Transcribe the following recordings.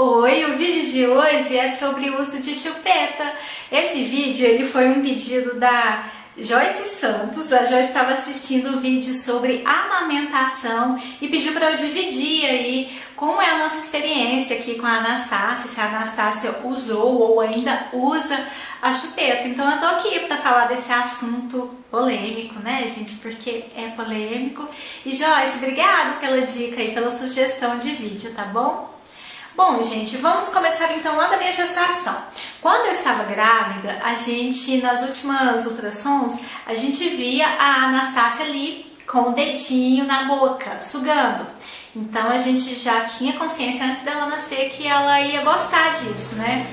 Oi, o vídeo de hoje é sobre o uso de chupeta. Esse vídeo ele foi um pedido da Joyce Santos. A Joyce estava assistindo o vídeo sobre amamentação e pediu para eu dividir aí como é a nossa experiência aqui com a Anastácia, se a Anastácia usou ou ainda usa a chupeta. Então eu tô aqui para falar desse assunto polêmico, né, gente? Porque é polêmico. E Joyce, obrigada pela dica e pela sugestão de vídeo, tá bom? Bom, gente, vamos começar então lá da minha gestação. Quando eu estava grávida, nas últimas ultrassons, a gente via a Anastácia ali com o dedinho na boca, sugando. Então a gente já tinha consciência antes dela nascer que ela ia gostar disso, né?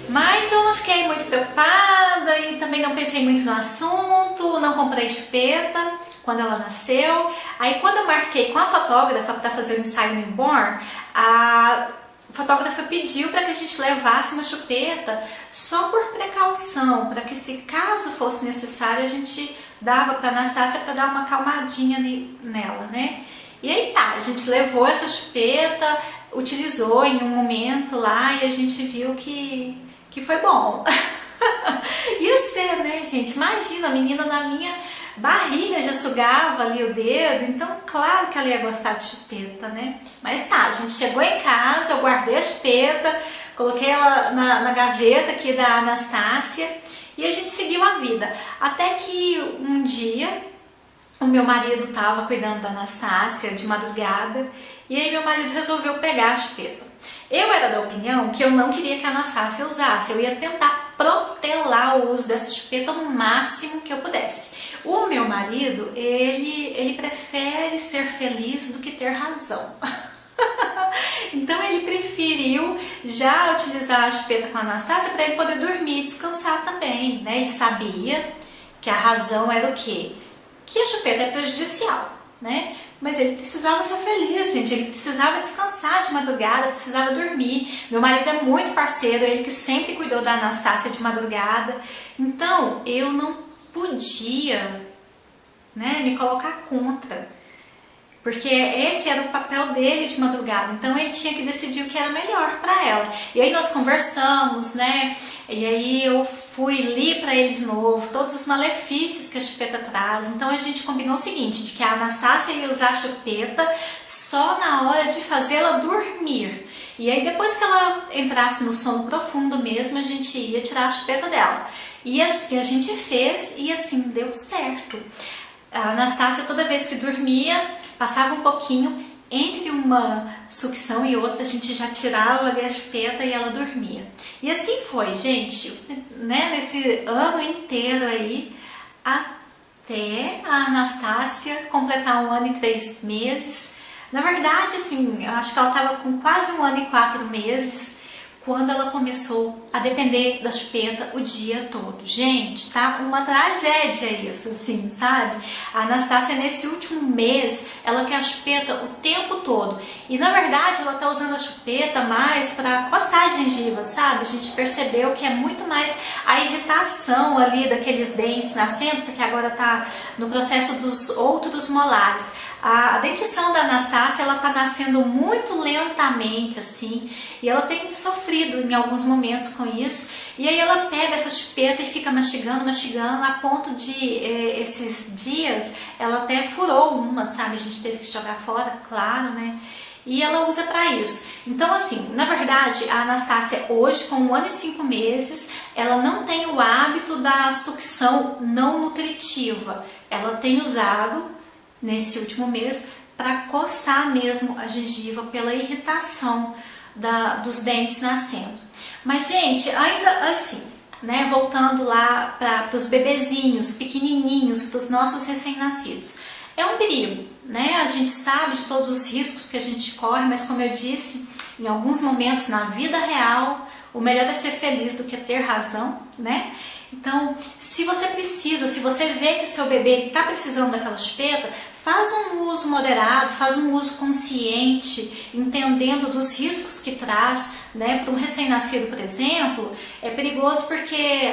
Mas eu não fiquei muito preocupada e também não pensei muito no assunto, não comprei chupeta quando ela nasceu. Aí quando eu marquei com a fotógrafa para fazer o ensaio newborn, a fotógrafa pediu para que a gente levasse uma chupeta só por precaução, para que se caso fosse necessário a gente dava para a Anastácia para dar uma acalmadinha nela, né? E aí tá, a gente levou essa chupeta, utilizou em um momento lá e a gente viu que foi bom. Ia ser, né, gente? Imagina, a menina na minha barriga já sugava ali o dedo, então claro que ela ia gostar de chupeta, né? Mas tá, a gente chegou em casa, eu guardei a chupeta, coloquei ela na gaveta aqui da Anastácia e a gente seguiu a vida. Até que um dia o meu marido estava cuidando da Anastácia de madrugada e aí meu marido resolveu pegar a chupeta. Eu era da opinião que eu não queria que a Anastácia usasse, eu ia tentar protelar o uso dessa chupeta o máximo que eu pudesse. O meu marido, ele prefere ser feliz do que ter razão. Então ele preferiu já utilizar a chupeta com a Anastácia para ele poder dormir e descansar também, né? Ele sabia que a razão era o quê? Que a chupeta é prejudicial, né? Mas ele precisava ser feliz, gente, ele precisava descansar de madrugada, precisava dormir. Meu marido é muito parceiro, ele que sempre cuidou da Anastácia de madrugada. Então, eu não podia, né, me colocar contra, porque esse era o papel dele de madrugada, então ele tinha que decidir o que era melhor para ela. E aí nós conversamos, né? E aí eu li para ele de novo todos os malefícios que a chupeta traz. Então a gente combinou o seguinte, de que a Anastácia ia usar a chupeta só na hora de fazê-la dormir. E aí depois que ela entrasse no sono profundo mesmo, a gente ia tirar a chupeta dela. E assim a gente fez e assim deu certo. A Anastácia toda vez que dormia, passava um pouquinho, entre uma sucção e outra, a gente já tirava ali a chupeta e ela dormia. E assim foi, gente, né, nesse ano inteiro aí, até a Anastácia completar 1 ano e 3 meses. Na verdade, assim, eu acho que ela estava com quase 1 ano e 4 meses, quando ela começou a depender da chupeta o dia todo. Gente, tá uma tragédia isso, assim, sabe? A Anastácia, nesse último mês, ela quer a chupeta o tempo todo. E, na verdade, ela tá usando a chupeta mais para coçar a gengiva, sabe? A gente percebeu que é muito mais a irritação ali daqueles dentes nascendo, porque agora tá no processo dos outros molares. A dentição da Anastácia, ela tá nascendo muito lentamente, assim, e ela tem sofrido em alguns momentos com isso, e aí ela pega essa chupeta e fica mastigando, a ponto de, esses dias, ela até furou uma, sabe? A gente teve que jogar fora, claro, né? E ela usa para isso. Então, assim, na verdade, a Anastácia hoje, com 1 ano e 5 meses, ela não tem o hábito da sucção não nutritiva. Ela tem usado, nesse último mês, para coçar mesmo a gengiva pela irritação dos dentes nascendo. Mas, gente, ainda assim, né, voltando lá para os bebezinhos pequenininhos, para os nossos recém-nascidos, é um perigo, né? A gente sabe de todos os riscos que a gente corre, mas como eu disse, em alguns momentos na vida real, o melhor é ser feliz do que ter razão, né? Então, se você vê que o seu bebê está precisando daquela chupeta, faz um uso moderado, faz um uso consciente, entendendo dos riscos que traz, né? Para um recém-nascido, por exemplo, é perigoso porque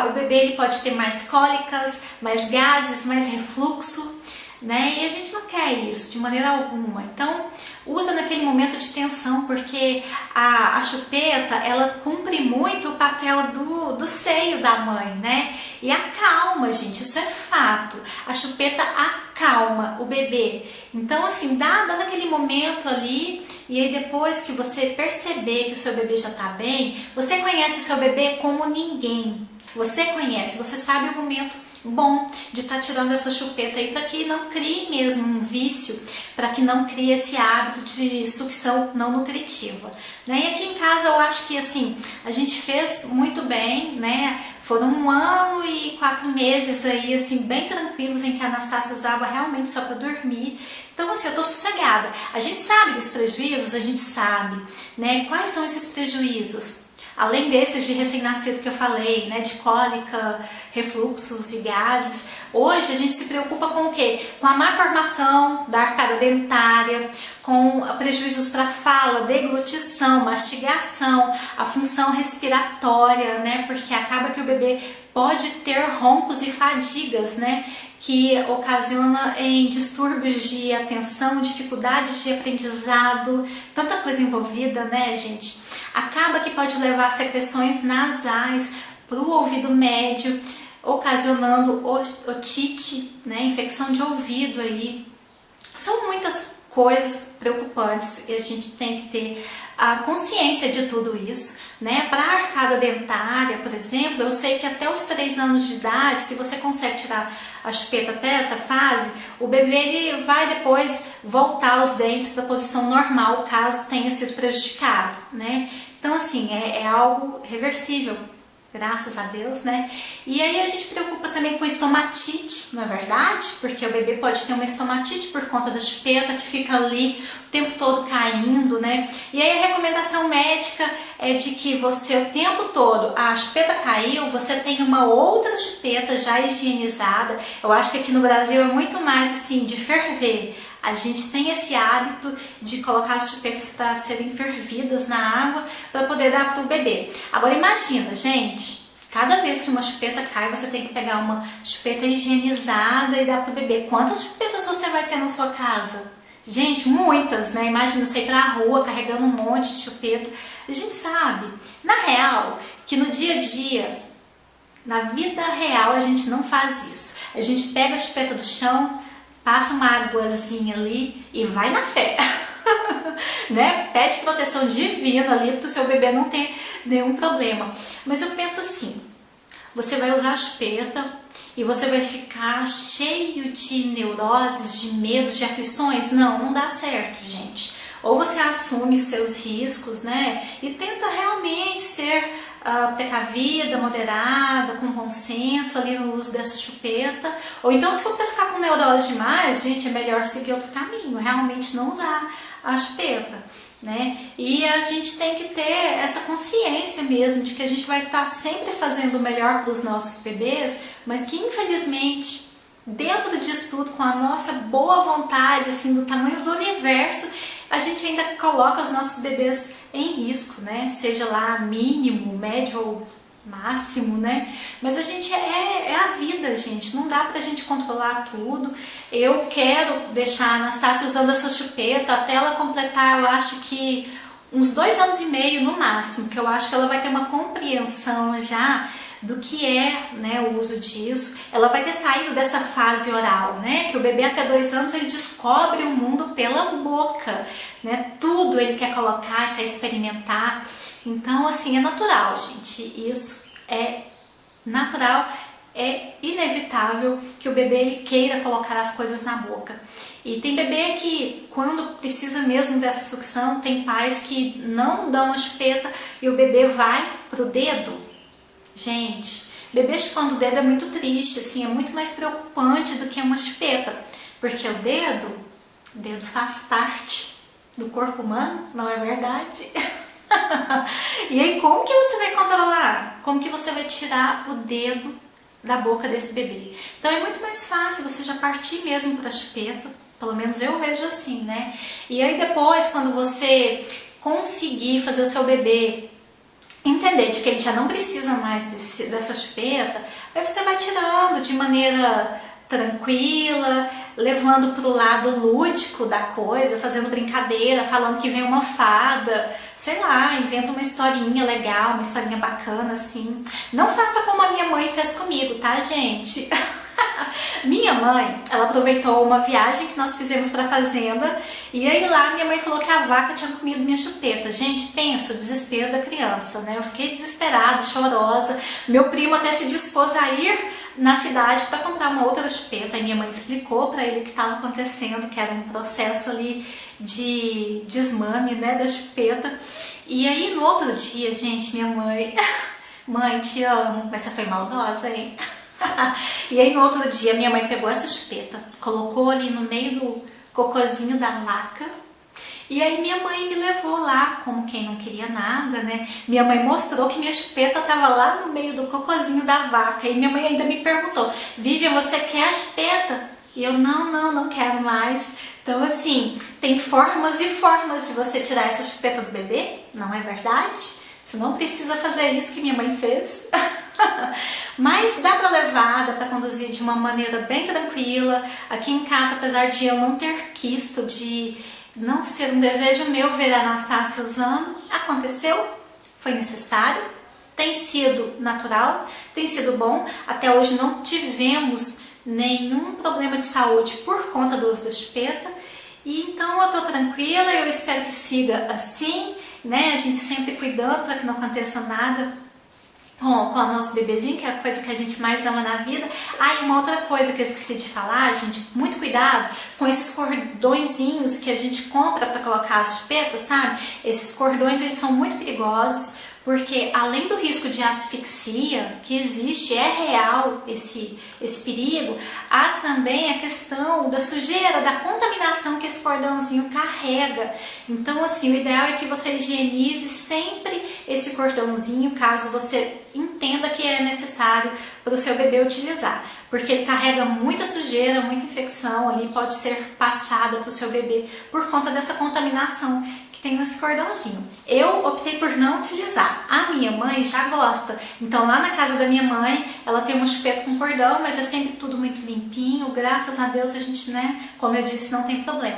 o bebê ele pode ter mais cólicas, mais gases, mais refluxo, né? E a gente não quer isso de maneira alguma. Então, usa naquele momento de tensão, porque a chupeta, ela cumpre muito o papel do seio da mãe, né? E acalma, gente, isso é fato. A chupeta acalma o bebê. Então, assim, dá naquele momento ali, e aí depois que você perceber que o seu bebê já tá bem, você conhece o seu bebê como ninguém. Você conhece, você sabe o momento bom de estar tirando essa chupeta aí, para que não crie mesmo um vício, para que não crie esse hábito de sucção não nutritiva, né? E aqui em casa eu acho que assim, a gente fez muito bem, né? Foram 1 ano e 4 meses aí, assim, bem tranquilos, em que a Anastácia usava realmente só para dormir. Então, assim, eu tô sossegada. A gente sabe dos prejuízos, a gente sabe, né? Quais são esses prejuízos? Além desses de recém-nascido que eu falei, né, de cólica, refluxos e gases, hoje a gente se preocupa com o quê? Com a má formação da arcada dentária, com prejuízos para a fala, deglutição, mastigação, a função respiratória, né, porque acaba que o bebê pode ter roncos e fadigas, né, que ocasiona em distúrbios de atenção, dificuldades de aprendizado, tanta coisa envolvida, né, gente? Acaba que pode levar a secreções nasais para o ouvido médio, ocasionando otite, né, infecção de ouvido aí. São muitas coisas preocupantes e a gente tem que ter a consciência de tudo isso, né? Para a arcada dentária, por exemplo, eu sei que até os 3 anos de idade, se você consegue tirar a chupeta até essa fase, o bebê ele vai depois voltar os dentes para a posição normal, caso tenha sido prejudicado, né? Então, assim, é algo reversível, graças a Deus, né? E aí a gente preocupa também com estomatite, não é verdade? Porque o bebê pode ter uma estomatite por conta da chupeta que fica ali o tempo todo caindo, né? E aí a recomendação médica é de que você o tempo todo, a chupeta caiu, você tem uma outra chupeta já higienizada. Eu acho que aqui no Brasil é muito mais assim, de ferver. A gente tem esse hábito de colocar as chupetas para serem fervidas na água para poder dar para o bebê. Agora imagina, gente, cada vez que uma chupeta cai, você tem que pegar uma chupeta higienizada e dar para o bebê. Quantas chupetas você vai ter na sua casa? Gente, muitas, né? Imagina você ir para a rua carregando um monte de chupeta. A gente sabe, na real, que no dia a dia, na vida real, a gente não faz isso. A gente pega a chupeta do chão, passa uma águazinha ali e vai na fé, né? Pede proteção divina ali para o seu bebê não ter nenhum problema. Mas eu penso assim, você vai usar a chupeta e você vai ficar cheio de neuroses, de medos, de aflições? Não, não dá certo, gente. Ou você assume os seus riscos, né? E tenta realmente ser precavida, moderada, com bom senso ali no uso dessa chupeta. Ou então, se for para ficar com neurose demais, gente, é melhor seguir outro caminho, realmente não usar a chupeta, né? E a gente tem que ter essa consciência mesmo de que a gente vai estar sempre fazendo o melhor para os nossos bebês, mas que infelizmente, dentro disso tudo, com a nossa boa vontade, assim, do tamanho do universo, a gente ainda coloca os nossos bebês em risco, né? Seja lá mínimo, médio ou máximo, né? Mas a gente é a vida, gente. Não dá pra gente controlar tudo. Eu quero deixar a Anastácia usando essa chupeta até ela completar, eu acho que uns 2 anos e meio no máximo, que eu acho que ela vai ter uma compreensão já do que é, né, o uso disso. Ela vai ter saído dessa fase oral, né, que o bebê até 2 anos ele descobre o mundo pela boca, né, tudo ele quer colocar, quer experimentar. Então, assim, é natural, gente, isso é natural, é inevitável que o bebê ele queira colocar as coisas na boca. E tem bebê que, quando precisa mesmo dessa sucção, tem pais que não dão a chupeta e o bebê vai pro dedo. Gente, bebê chupando o dedo é muito triste, assim, é muito mais preocupante do que uma chupeta, porque o dedo faz parte do corpo humano, não é verdade? E aí, como que você vai controlar? Como que você vai tirar o dedo da boca desse bebê? Então é muito mais fácil você já partir mesmo para a chupeta, pelo menos eu vejo assim, né? E aí depois, quando você conseguir fazer o seu bebê entender de que ele já não precisa mais dessa chupeta, aí você vai tirando de maneira tranquila, levando pro lado lúdico da coisa, fazendo brincadeira, falando que vem uma fada, sei lá, inventa uma historinha legal, uma historinha bacana assim. Não faça como a minha mãe fez comigo, tá, gente? Minha mãe, ela aproveitou uma viagem que nós fizemos para a fazenda e aí lá minha mãe falou que a vaca tinha comido minha chupeta. Gente, pensa o desespero da criança, né? Eu fiquei desesperada, chorosa. Meu primo até se dispôs a ir na cidade para comprar uma outra chupeta. Aí minha mãe explicou para ele o que estava acontecendo, que era um processo ali de desmame, né, da chupeta. E aí no outro dia, gente, minha mãe, mãe, te amo, mas você foi maldosa, hein? E aí no outro dia minha mãe pegou essa chupeta, colocou ali no meio do cocôzinho da vaca. E aí minha mãe me levou lá, como quem não queria nada, né? Minha mãe mostrou que minha chupeta estava lá no meio do cocôzinho da vaca. E minha mãe ainda me perguntou: Vivian, você quer a chupeta? E eu, não quero mais. Então assim, tem formas e formas de você tirar essa chupeta do bebê, não é verdade? Você não precisa fazer isso que minha mãe fez. Mas dá para levar, dá para conduzir de uma maneira bem tranquila. Aqui em casa, apesar de eu não ter quisto, de não ser um desejo meu ver a Anastácia usando, aconteceu, foi necessário, tem sido natural, tem sido bom. Até hoje não tivemos nenhum problema de saúde por conta do uso da chupeta. E então eu tô tranquila, eu espero que siga assim, né? A gente sempre cuidando para que não aconteça nada com o nosso bebezinho, que é a coisa que a gente mais ama na vida. Ah, e uma outra coisa que eu esqueci de falar, gente, muito cuidado com esses cordõezinhos que a gente compra para colocar as chupetas, sabe? Esses cordões, eles são muito perigosos, porque além do risco de asfixia, que existe, é real esse perigo, há também a questão da sujeira, da contaminação que esse cordãozinho carrega. Então, assim, o ideal é que você higienize sempre esse cordãozinho, caso você entenda que é necessário para o seu bebê utilizar, porque ele carrega muita sujeira, muita infecção ali, pode ser passada para o seu bebê por conta dessa contaminação tem esse cordãozinho. Eu optei por não utilizar. A minha mãe já gosta. Então lá na casa da minha mãe, ela tem uma chupeta com cordão, mas é sempre tudo muito limpinho. Graças a Deus a gente, né, como eu disse, não tem problema.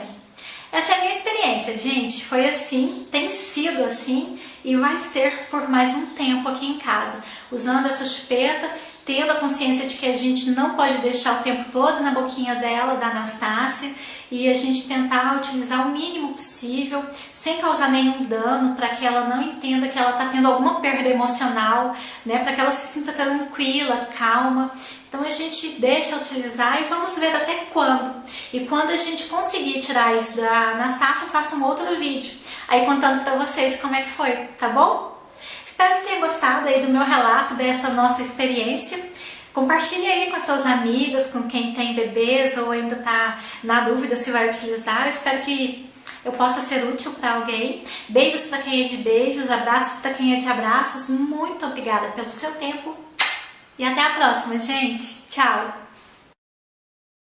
Essa é a minha experiência, gente. Foi assim, tem sido assim e vai ser por mais um tempo aqui em casa. Usando essa chupeta, tendo a consciência de que a gente não pode deixar o tempo todo na boquinha dela, da Anastácia, e a gente tentar utilizar o mínimo possível, sem causar nenhum dano, para que ela não entenda que ela está tendo alguma perda emocional, né? Para que ela se sinta tranquila, calma. Então a gente deixa utilizar e vamos ver até quando. E quando a gente conseguir tirar isso da Anastácia, eu faço um outro vídeo aí contando para vocês como é que foi, tá bom? Espero que tenha gostado aí do meu relato, dessa nossa experiência. Compartilhe aí com as suas amigas, com quem tem bebês ou ainda está na dúvida se vai utilizar. Eu espero que eu possa ser útil para alguém. Beijos para quem é de beijos, abraços para quem é de abraços. Muito obrigada pelo seu tempo e até a próxima, gente. Tchau!